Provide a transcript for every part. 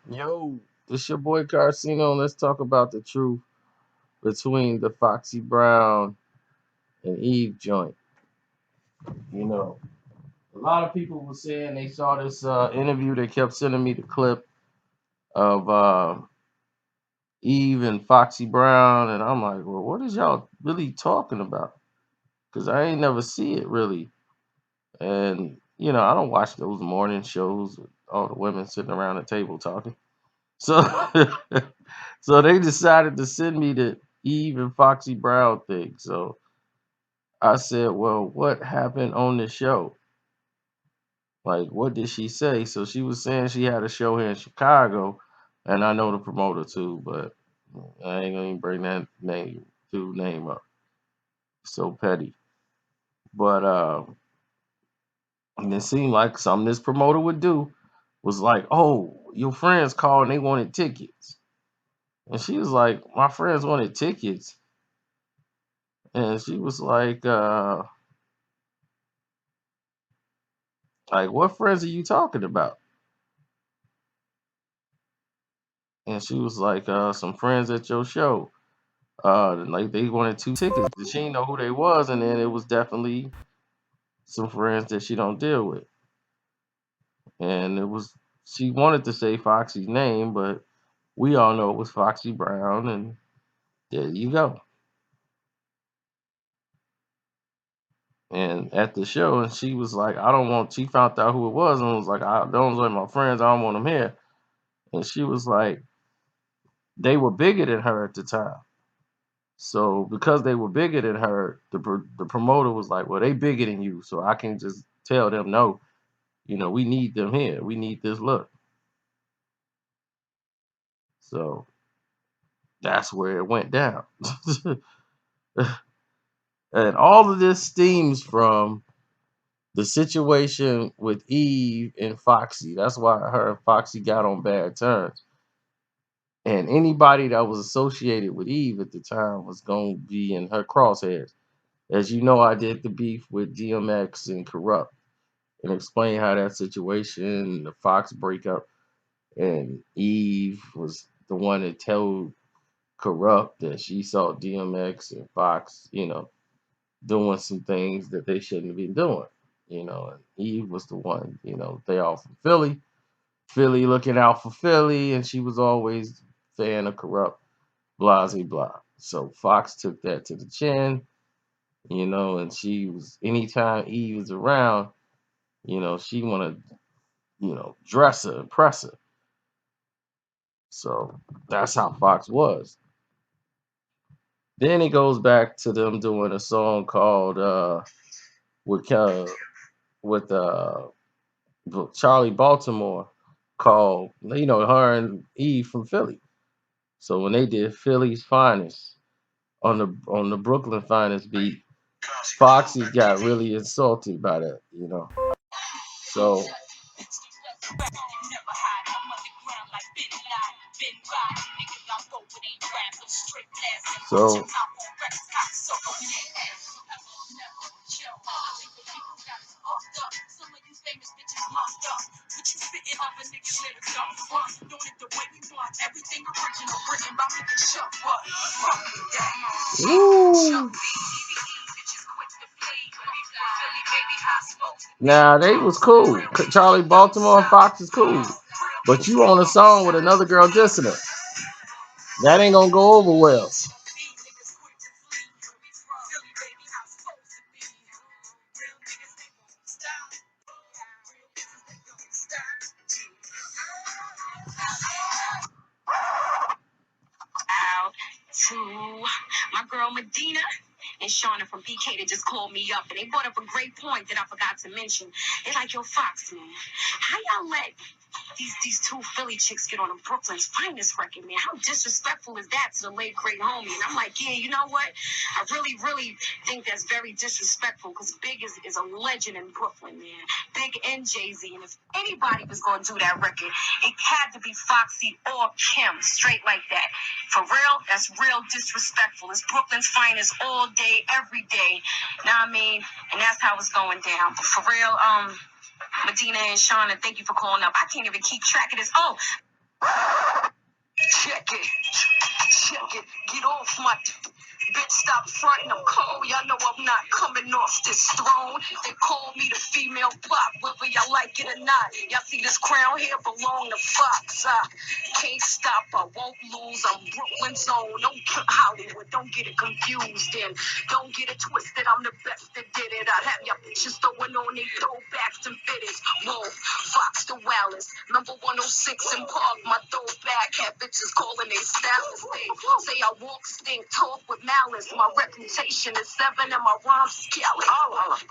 Yo, it's your boy Carcino. Let's talk about the truth between the Foxy Brown and Eve joint. You know, a lot of people were saying they saw this interview. They kept sending me the clip of Eve and Foxy Brown, and I'm like, well, what is y'all really talking about? Because I ain't never see it really. And I don't watch those morning shows with all the women sitting around the table talking. So, so they decided to send me the Eve and Foxy Brown thing. So I said, "Well, what happened on the show? Like, what did she say?" So she was saying she had a show here in Chicago, and I know the promoter too, but I ain't gonna even bring that name up. So petty. But and it seemed like something this promoter would do was like, "Oh, your friends called and they wanted tickets," and she was like, "My friends wanted tickets." And she was like, what friends are you talking about? And she was like, some friends at your show. Like they wanted two tickets. She didn't know who they was, and then it was definitely some friends that she don't deal with. And it was she wanted to say Foxy's name, but we all know it was Foxy Brown, and there you go. And at the show, and she was like, I don't want. She found out who it was, and was like, I don't like my friends. I don't want them here. And she was like, they were bigger than her at the time. So because they were bigger than her, the promoter was like, "Well, they bigger than you, so I can just tell them no. We need them here. We need this look." So that's where it went down, and all of this stems from the situation with Eve and Foxy. That's why her and Foxy got on bad terms. And anybody that was associated with Eve at the time was going to be in her crosshairs. As you know, I did the beef with DMX and Corrupt and explain how that situation, the Fox breakup, and Eve was the one that told Corrupt that she saw DMX and Fox, doing some things that they shouldn't have been doing, and Eve was the one, they all from Philly, Philly looking out for Philly, and she was always fan of Corrupt, blah, blah, blah. So Fox took that to the chin, and she was, anytime Eve was around, she wanted dress her, impress her. So that's how Fox was. Then it goes back to them doing a song called with with Charlie Baltimore called her and Eve from Philly. So when they did Philly's Finest on the Brooklyn Finest beat, Foxy got really insulted by that. So so Woo. Now they was cool. Charlie Baltimore and Fox is cool. But you on a song with another girl dissing her. That ain't gonna go over well. Out to my girl Medina and Shauna from BK that just called me up and they brought up a great point that I forgot to mention. They're like, yo, Fox, man, how y'all let these two Philly chicks get on a Brooklyn's Finest record, man? How disrespectful is that to the late great homie? And I'm like, yeah, you know what? I really, really think that's very disrespectful because Big is a legend in Brooklyn, man. Big and Jay-Z. And if anybody was going to do that record, it had to be Foxy or Kim, straight like that. For real, that's real disrespectful. It's Brooklyn's Finest all day, every day. Know what I mean? And that's how it's going down. But for real, Medina and Shauna, thank you for calling up. I can't even keep track of this. Oh, Check it. Check it. Get off my... Bitch, stop fronting, I'm cold. Y'all know I'm not coming off this throne. They call me the female pop, whether y'all like it or not. Y'all see this crown here belong to Fox. I can't stop, I won't lose. I'm Brooklyn's own. Don't Hollywood, don't get it confused. And don't get it twisted, I'm the best that did it. I have y'all bitches throwing on they throwbacks and fitteds. Whoa, Fox the Wallace, number 106 in Park. My throwback had bitches calling they stylists. They say I walk, stink, talk with malice. My reputation is 7 and my rhymes scally.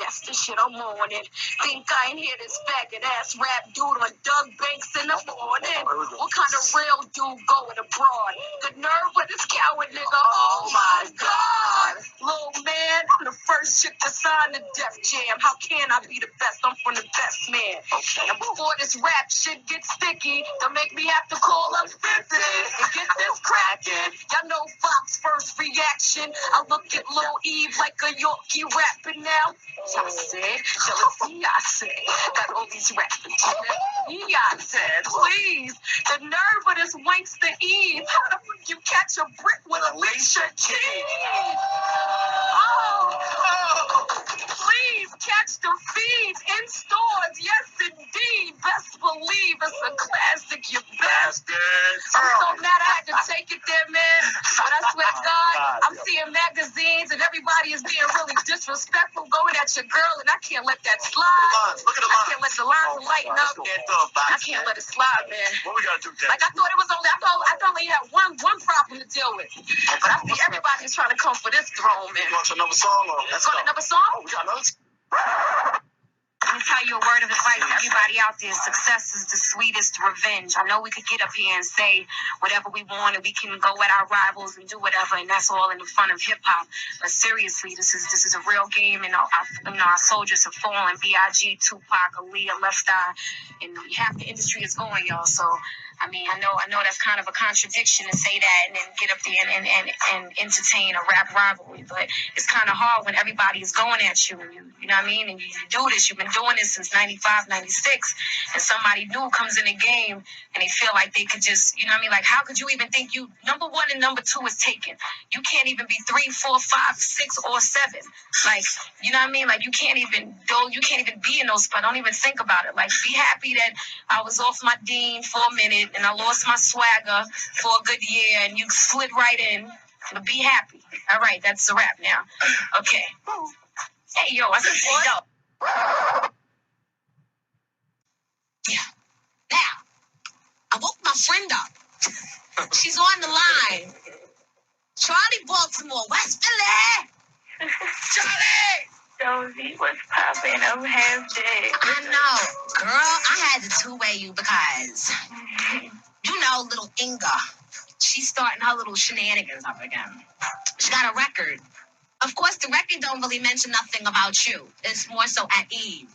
That's the shit I'm on it. Think I ain't hear this faggot ass rap dude on Doug Banks in the morning. What kind of real dude going abroad? The nerve of this coward nigga. Oh my God. Little man, I'm the first chick to sign the Def Jam. How can I be the best? I'm from the best man. And before this rap shit gets sticky, they'll make me have to call up 50 and get this cracking. Y'all know Fox first reaction. I look at Lil Eve like a Yorkie rapping now. I said, jealousy, I said. Got all these rappers. I said, please. The nerve of this wankster Eve. How the fuck you catch a brick with Alicia Keys? Oh, please catch the feeds in stores. Yes, indeed. Best believe it's a classic, you bastard. I'm so mad I had to take it there, man. But I swear to God, I'm seeing magazines and everybody is being really disrespectful going at your girl, and I can't let that slide. I can't let the lines lighten up. I can't let it slide, man. What we gotta do, Dennis? Like I thought it was only, I thought only had one problem to deal with. But I see everybody's trying to come for this throne, man. You want another song? Let's go. Another song? Oh, we got another. Let me tell you a word of advice to everybody out there. Success is the sweetest revenge. I know we could get up here and say whatever we want, and we can go at our rivals and do whatever, and that's all in the fun of hip hop. But seriously, this is a real game, and our soldiers have fallen. B.I.G., Tupac, Aaliyah, Left Eye, and half the industry is going, y'all. So I mean, I know that's kind of a contradiction to say that and then get up there and entertain a rap rivalry, but it's kind of hard when everybody is going at you, and you know what I mean? And you do this, you've been doing this since 95, 96, and somebody new comes in the game and they feel like they could just, you know what I mean? Like, how could you even think you, number 1 and number 2 is taken? You can't even be 3, 4, 5, 6, or 7. Like, you know what I mean? Like, you can't even be in those spots. Don't even think about it. Like, be happy that I was off my dean for a minute and I lost my swagger for a good year and you slid right in. But be happy. All right, that's a wrap now. Okay. Hey, yo, I said, hey, yo. Yeah. Now, I woke my friend up. She's on the line. Charlie Baltimore, West Philly. Charlie! Josie, what's poppin'? I'm half dead. I know. Girl, I had to two-way you because, you know, little Inga, she's starting her little shenanigans up again. She got a record. Of course, the record don't really mention nothing about you. It's more so at Eve.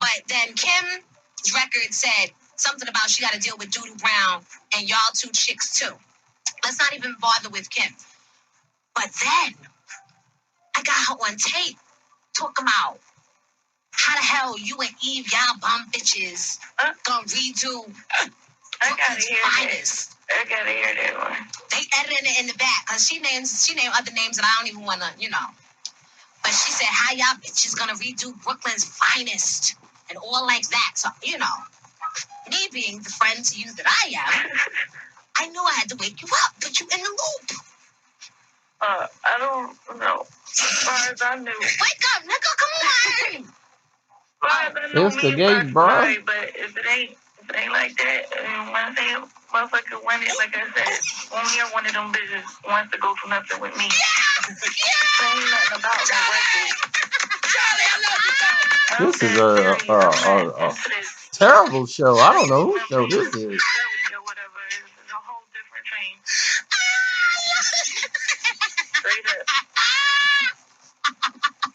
But then Kim's record said something about she got to deal with Doodoo Brown and y'all 2 chicks too. Let's not even bother with Kim. But then I got her on tape talking about how the hell you and Eve, y'all bum bitches, gonna redo Brooklyn's finest. I gotta hear that one. They edited it in the back because she named other names that I don't even want to, you know. But she said, how y'all bitches gonna redo Brooklyn's finest and all like that. So, you know, me being the friend to you that I am, I knew I had to wake you up, put you in the loop. I don't know. As far as I knew. Wake up, nigga, come on. As far as I knew, Instigate, bro. Right, but if it ain't like that, when I say motherfucker want it, like I said, only one of them bitches wants to go for nothing with me. Yeah! So ain't nothing about no record. Charlie, I love you, This is a terrible show. I don't know whose show this is. Or whatever. It's a whole different train. Straight up.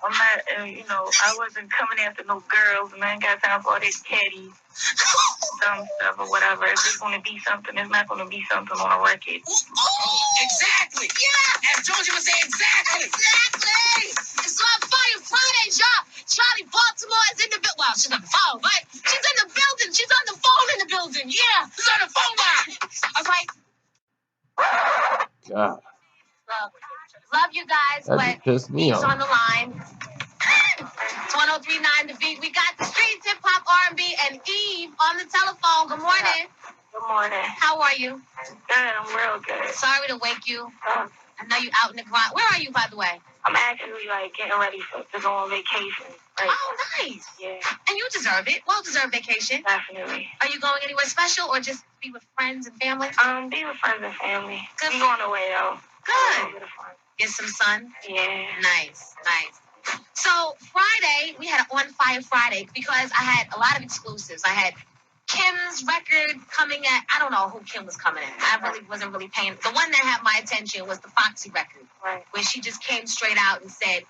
I'm not, you know, I wasn't coming after no girls, and I ain't got time for all this catty, dumb stuff or whatever. If it's going to be something, it's not going to be something on a record. Oh, exactly. Yeah. As Georgia would say, exactly. Exactly. It's on Fire Fridays, y'all. Charlie Baltimore is in the building. Well, she's on the phone, but she's in the building. She's on the phone in the building. Yeah. She's on the phone line. God, Love you guys, that but just pissed me Eve's on off. the line. It's 103.9 The Beat. We got the streets, hip hop, R&B, and Eve on the telephone. Good morning. Good morning. How are you? Good, I'm real good. Sorry to wake you. I know you out in the grind. Where are you, by the way? I'm actually getting ready to go on vacation. Oh, nice. Yeah. And you deserve it. Well-deserved vacation. Definitely. Are you going anywhere special or just be with friends and family? Be with friends and family. Good. We going away though. Good. Get some sun. Yeah. Nice. So Friday, we had an On Fire Friday because I had a lot of exclusives. I had Kim's record coming at, I don't know who Kim was coming at. I really wasn't really paying. The one that had my attention was the Foxy record, where she just came straight out and said,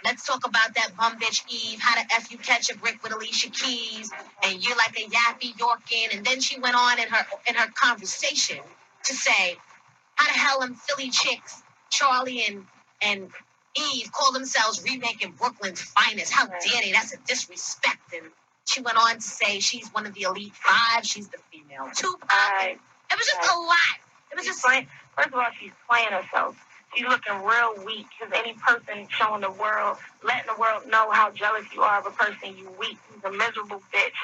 let's talk about that bum bitch Eve, how the F you catch a brick with Alicia Keys, and you're like a yappy Yorkin. And then she went on in her conversation to say, how the hell them Philly chicks, Charlie and Eve, call themselves remaking Brooklyn's finest. How dare they? That's a disrespect. And she went on to say she's one of the elite five. She's the female Tupac. It was just a lot. It was just first of all, she's playing herself. She's looking real weak because any person showing the world, letting the world know how jealous you are of a person, you weak. She's a miserable bitch.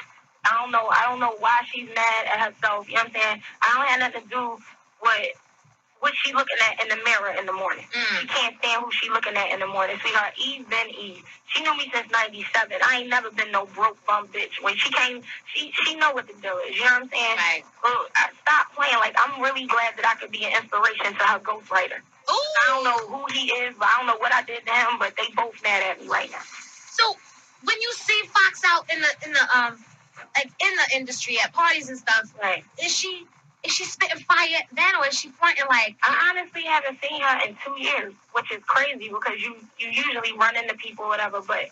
I don't know why she's mad at herself. You know what I'm saying? I don't have nothing to do with what she looking at in the mirror in the morning. She can't stand who she looking at in the morning. Sweetheart, Eve been Eve. She knew me since 97. I ain't never been no broke bum bitch. When she came, she know what the deal is. You know what I'm saying? Right. Well, stop playing. I'm really glad that I could be an inspiration to her ghostwriter. Ooh. I don't know who he is, but I don't know what I did to him, but they both mad at me right now. So when you see Fox out in the industry at parties and stuff, right? Is she spitting fire then, or is she fronting like? I honestly haven't seen her in 2 years, which is crazy because you usually run into people, whatever. But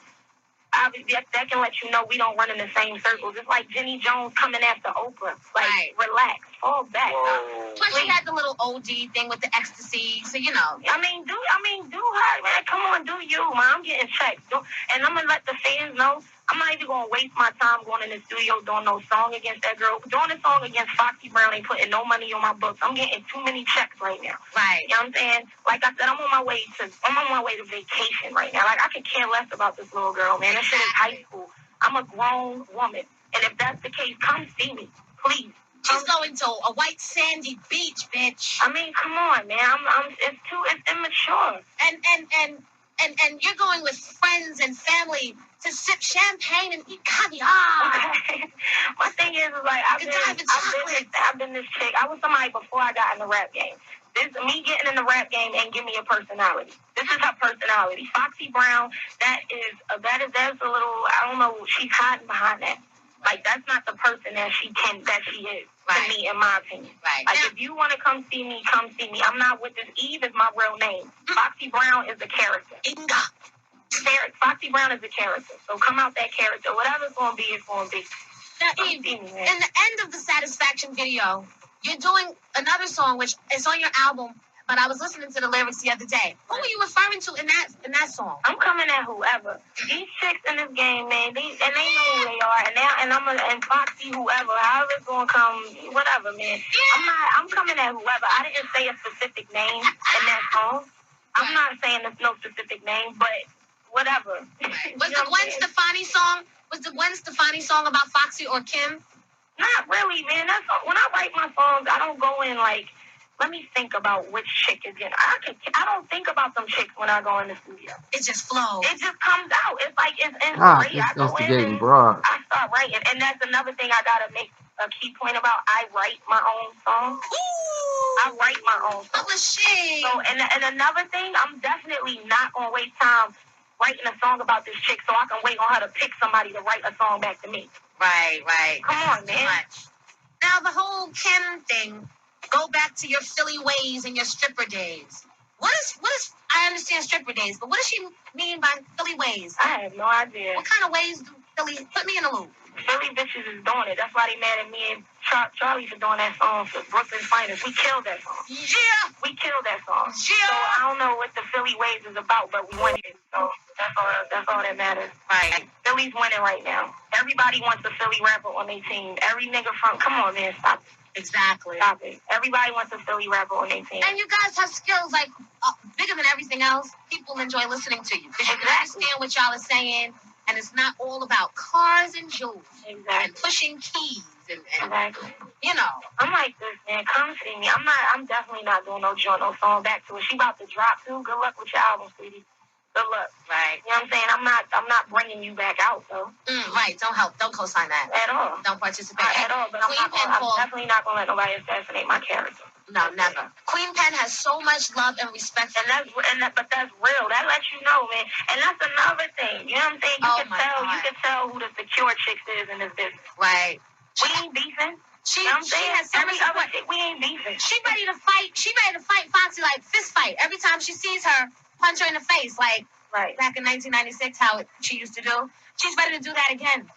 that can let you know we don't run in the same circles. It's like Jenny Jones coming after Oprah. Relax, fall back. Plus, she had the little OD thing with the ecstasy, so you know. Do her, man. Come on, do you, man. I'm getting checked. And I'm gonna let the fans know. I'm not even gonna waste my time going in the studio doing no song against that girl. Doing a song against Foxy Brown ain't putting no money on my books. I'm getting too many checks right now. Right. You know what I'm saying? Like I said, I'm on my way to vacation right now. I could care less about this little girl, man. This shit is high school. I'm a grown woman. And if that's the case, come see me, please. She's going to a white sandy beach, bitch. I mean, come on, man. It's immature. And you're going with friends and family to sip champagne and eat caviar. My thing is I've been this chick. I was somebody before I got in the rap game. Me getting in the rap game ain't give me a personality. This is her personality. Foxy Brown, that's a little, I don't know, she's hiding behind that. That's not the person that she is, to me, in my opinion. Right. If you want to come see me, come see me. I'm not with this. Eve is my real name. Foxy Brown is a character. Inga. Foxy Brown is a character. So come out that character. Whatever's going to be, it's going to be. Now, Eve, in the end of the Satisfaction video, you're doing another song, which is on your album, but I was listening to the lyrics the other day. Who are you referring to in that song? I'm coming at whoever. These chicks in this game, man, they know who they are, and Foxy, whoever, however it's gonna come, whatever, man. Yeah. I'm coming at whoever. I didn't say a specific name in that song. I'm not saying there's no specific name, but whatever. Right. Was the Gwen Stefani song about Foxy or Kim? Not really, man. When I write my songs, I don't go in let me think about which chick is in. I don't think about them chicks when I go in the studio. It just flows. It just comes out. It's like it's inspiration. It's instigating, bro. I start writing, and that's another thing I gotta make a key point about. I write my own songs. Ooh. I write my own songs. Publishing. So, and another thing, I'm definitely not gonna waste time writing a song about this chick so I can wait on her to pick somebody to write a song back to me. Right. Come on, man. Now the whole Kim thing. Go back to your Philly ways and your stripper days. What is? I understand stripper days, but what does she mean by Philly ways? I have no idea. What kind of ways do Philly? Put me in the loop. Philly bitches is doing it. That's why they mad at me and Charlie for doing that song for Brooklyn's Finest. We killed that song. Yeah. We killed that song. Yeah. So I don't know what the Philly ways is about, but we won it. So that's all that matters. Right. Philly's winning right now. Everybody wants a Philly rapper on their team. Every nigga come on, man, stop. Exactly. Stop it. Everybody wants a Philly rapper on their team. And you guys have skills like bigger than everything else. People enjoy listening to you because you can understand what y'all are saying, and it's not all about cars and jewels and pushing keys and you know. I'm like this, man. Come see me. I'm definitely not doing no joint, no song back to it. She about to drop too. Good luck with your album, sweetie. Good luck. Right. You know what I'm saying? I'm not bringing you back out though. Right. Don't co-sign that at all. Don't participate at all. But I'm definitely not gonna let nobody assassinate my character. No, never. Queen Pen has so much love and respect, but that's real. That lets you know, man. And that's another thing. You know what I'm saying? You can tell who the secure chicks is in this business. Right. We ain't beefing. She has every other chick. We ain't beefing. She ready to fight Foxy, like fist fight. Every time she sees her, punch her in the face, like back in 1996, she used to do. She's ready to do that again.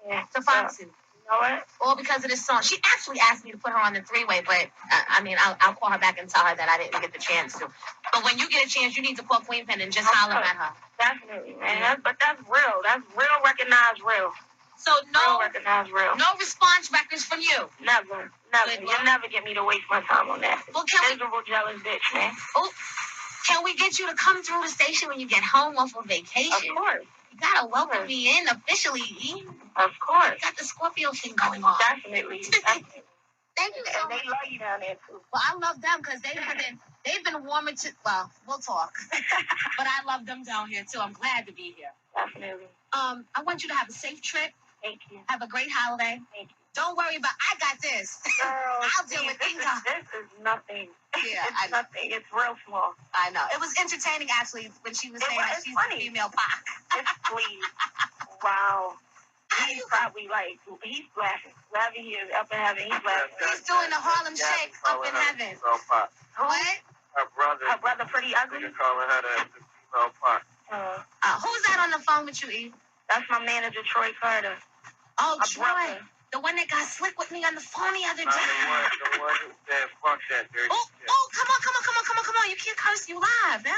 Yeah. To Foxy. You know what? All because of this song. She actually asked me to put her on the three-way, but I'll call her back and tell her that I didn't get the chance to. But when you get a chance, you need to call Queen Pen and just holler at her. Definitely, man. But that's real. That's real. Recognized real. So no response records from you. Never. You'll never get me to waste my time on that. Well, miserable, jealous bitch, man. Oh, can we get you to come through the station when you get home off of vacation? Of course. You gotta welcome me in officially, Eve. Of course. You got the Scorpio thing going on. Definitely. Thank you so much. And they love you down there too. Well, I love them because they've been warming to. Well, we'll talk. But I love them down here too. I'm glad to be here. Definitely. I want you to have a safe trip. Thank you. Have a great holiday. Thank you. Don't worry about. I got this. Girl, I'll deal with Inga. This is nothing. Yeah, it's nothing. It's real small. I know. It was entertaining actually when she was saying that she's funny. The female Pac. Please. Wow. He's probably he's laughing. Wherever he is up in heaven, he's laughing. He's doing the Harlem Shake up in heaven. What? Her brother pretty ugly? They're calling her the female Pac. Who's that on the phone with you, Eve? That's my manager, Troy Carter. Oh, Troy. The one that got slick with me on the phone the other day. The one who said, fuck that dirty shit. Oh, come on. You can't curse, you live, man.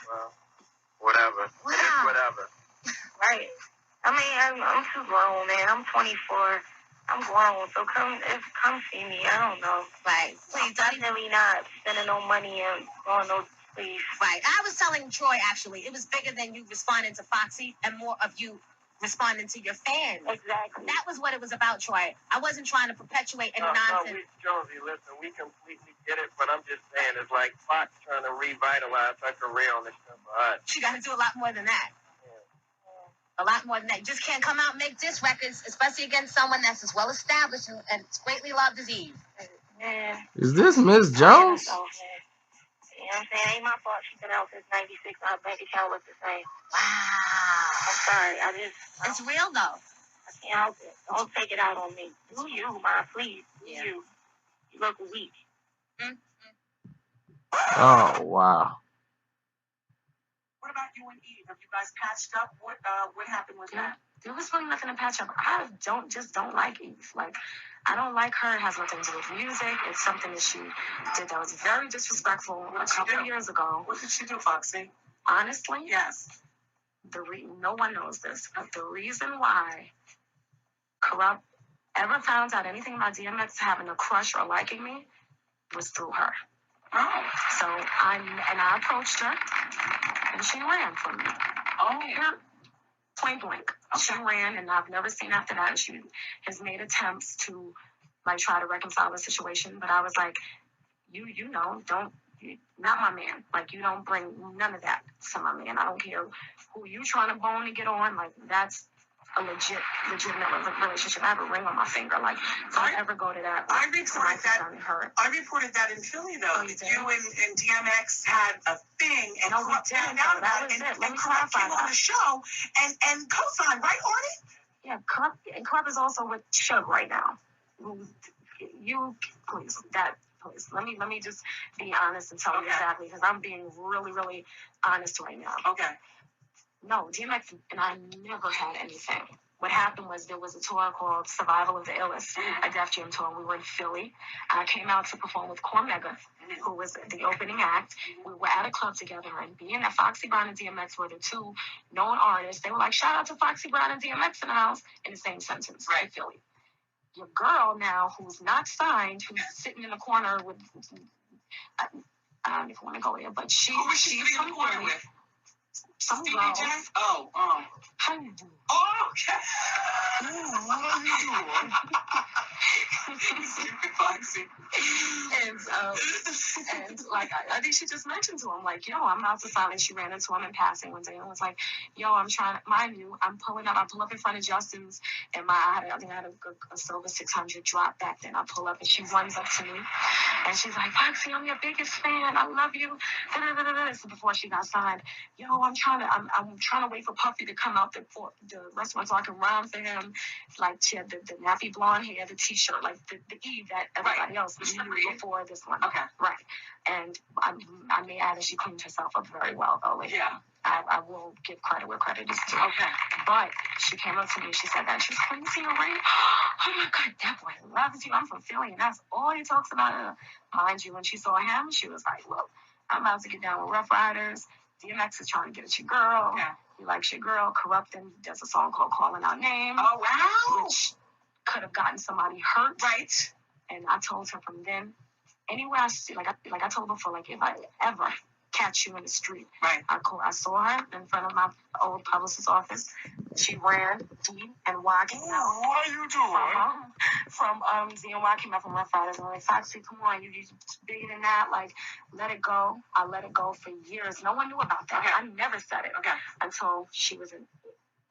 Well, whatever. Wow. It is whatever. Right. I mean, I'm too grown, man. I'm 24. I'm grown, so come see me. I don't know. Right. Please, definitely not spending no money and going no please. Right. I was telling Troy, actually, it was bigger than you responding to Foxy and more of you responding to your fans. Exactly. That was what it was about, Troy. I wasn't trying to perpetuate any nonsense. No, Jonesy, listen, we completely get it, but I'm just saying, it's like Fox trying to revitalize her career on this stuff for us. She got to do a lot more than that. A lot more than that. You just can't come out and make diss records, especially against someone that's as well established and greatly loved as Eve. Yeah. Is this Miss Jones? You know what I'm saying? Ain't my fault she's been out since 96. Our bank account looks the same. Wow. I'm sorry. It's real, though. I can't help it. Don't take it out on me. Do you, Ma, please. Yeah. You look weak. Oh, wow. What about you and Eve? Have you guys patched up? What happened with that? There was really nothing to patch up. I don't like Eve. I don't like her. It has nothing to do with music. It's something that she did that was very disrespectful a couple of years ago. What did she do, Foxy? Honestly, yes. No one knows this, but the reason why Corrupt ever found out anything about DMX having a crush or liking me was through her. Oh. So I approached her, and she ran from me. Oh. Here, point blank. She ran, and I've never seen after that. She has made attempts to try to reconcile the situation, but I was like, not my man. You don't bring none of that to my man. I don't care who you trying to bone to get on. That's a legitimate relationship. I have a ring on my finger. If I ever go to that, I reported that in Philly, though. You and DMX had a thing, and Corrupt found out about it, and Corrupt came on the show and co-signed, right, Artie? Yeah, Corrupt is also with Suge right now. Please, let me just be honest and tell you exactly, because I'm being really, really honest right now. Okay. No, DMX and I never had anything. What happened was there was a tour called Survival of the Illest, a Def Jam tour. We were in Philly. I came out to perform with Cormega, who was the opening act. We were at a club together, and being that Foxy Brown and DMX were the two known artists, they were like, shout out to Foxy Brown and DMX in the house, in the same sentence, right, Philly. your girl now, who's not signed, who's sitting in the corner with, I, I don't even want to go there, but she's in the corner with? some Stevie girl. J? Oh, How you doing? Oh, okay. What are you doing? Stupid Foxy. And like I think she just mentioned to him, like, yo, I'm not so silent. She ran into him in passing one day and was like, yo, I'm trying to, mind you, I pull up in front of Justin's, and I think I had a silver 600 drop back then. I pull up and she runs up to me and she's like, Foxy, I'm your biggest fan. I love you. This is before she got signed. Yo, I'm trying to wait for Puffy to come out the restaurant so I can rhyme for him. Like she had the nappy blonde hair, the t-shirt, like the Eve that everybody else knew before this one. Okay. Right. And I may add that she cleaned herself up very well, though. Like, Yeah. I will give credit where credit is due. Okay. But she came up to me and she said that. She was like, you see your ring? Oh my God, that boy loves you. I'm from Philly, and that's all he talks about. Mind you, when she saw him, she was like, look, I'm about to get down with Rough Riders. DMX is trying to get at your girl. Yeah. He likes your girl. Corrupting does a song called Calling Our Name. Oh, wow. Which could have gotten somebody hurt. Right. And I told her from then, anywhere I see, like I told her before, like if I ever catch you in the street, right. I saw her in front of my old publicist's office. She ran, and Y came out. What are you doing? From ZNY came out from Rough Riders, and I'm like, Foxy, come on, you bigger than that. Like, let it go. I let it go for years. No one knew about that. Okay. I never said it. Okay. Until she was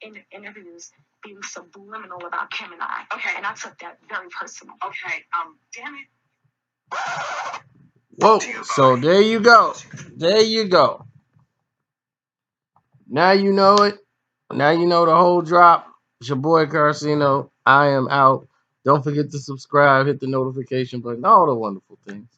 in interviews being subliminal about Kim and I. Okay. And I took that very personal. Okay. Damn it. Whoa, so there you go. There you go. Now you know it. Now you know the whole drop. It's your boy Carcino. I am out. Don't forget to subscribe, hit the notification button, all the wonderful things.